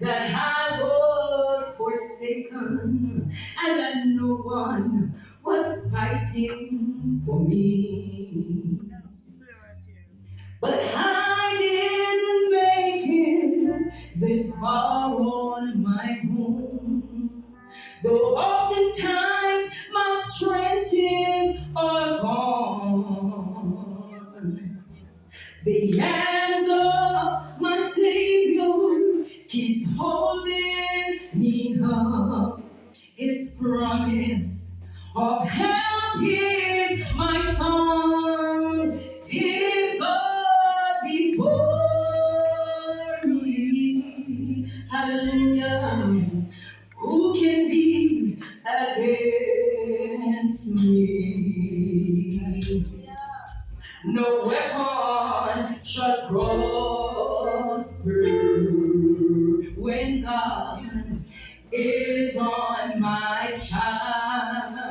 that I was forsaken and that no one was fighting for me. But I didn't make it this far on my own. Though oftentimes my strength is all gone. The hands of my Savior keeps holding me up. His promise of help is my song. If God before me, hallelujah, who can be against me? No weapon shall prosper when God is on my side.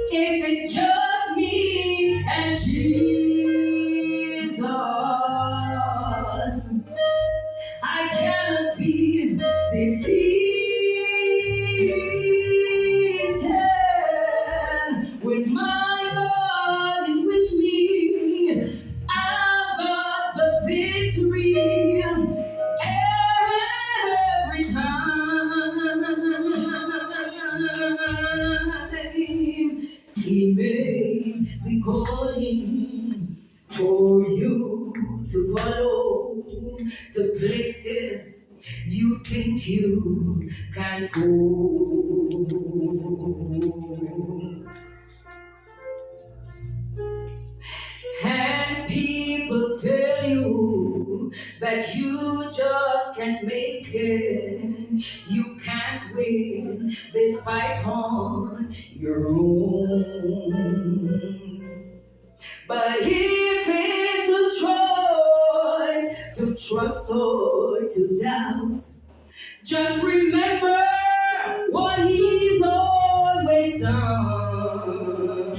If it's just me and Jesus, I cannot be defeated. When my God is with me, I've got the victory every time. He may be calling for you to follow to places you think you can't go. And people tell you that you just can't make it. You can't win this fight on your own. But if it's a choice to trust or to doubt, just remember what he's always done.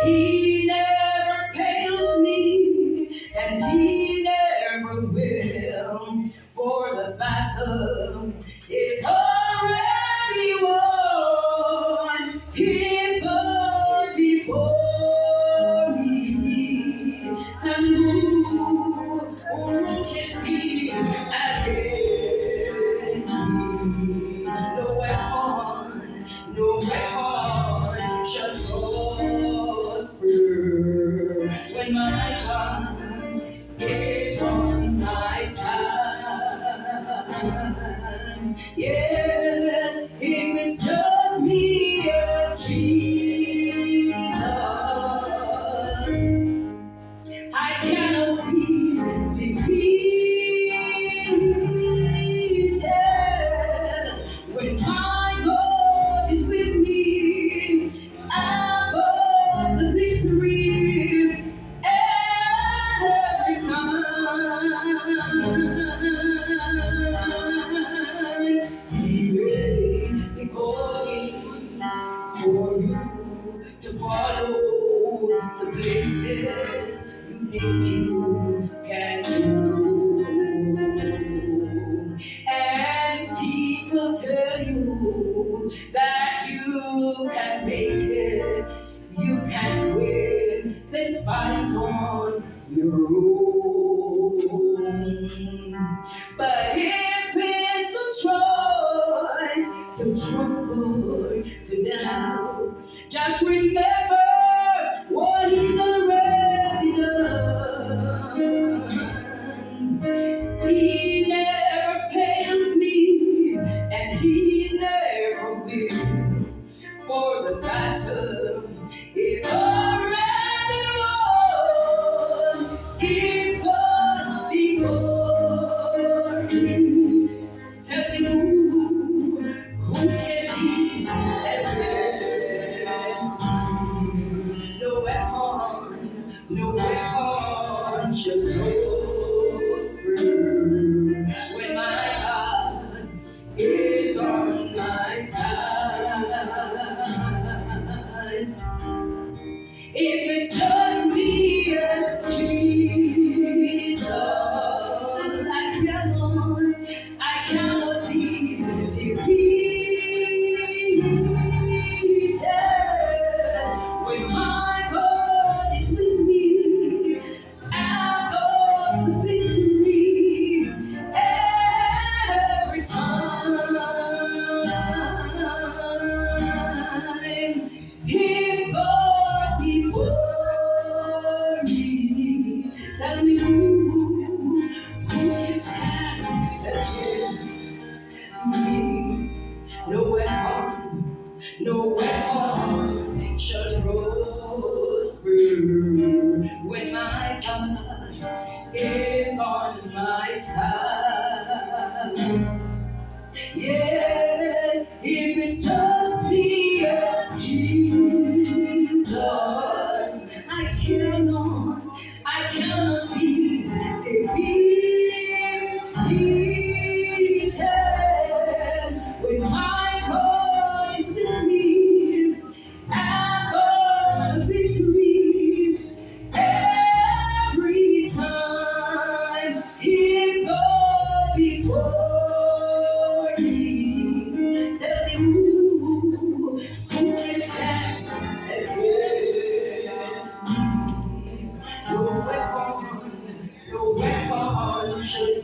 He never fails me, and he never will. For the battle is already won. He goes before me. Tell me who can be against me? No weapon, no weapon shall prosper when my God is on my side. Yes, if it's just me and Jesus, I cannot be defeated. When my God is with me, I've got the victory every time. He may be calling for you to follow to places you think you can go. And people tell you that you can't make it, you can't win this fight on your own. But if it's a choice to trust or to doubt, just remember what he's already done. He never fails me, and he never will. For the battle is already won. He goes before me. Tell me who can be against me? No weapon, no weapon shall prosper when my God is on my side. If it's just me and Jesus, Tell me who can stand against me? No weapon, no weapon shall prosper when my God is on my side. Yeah, if it's just me and Jesus, I cannot be defeated. When my God is with me, I've got the victory. Every time he goes before me, tell me who can stand against me. No weapon should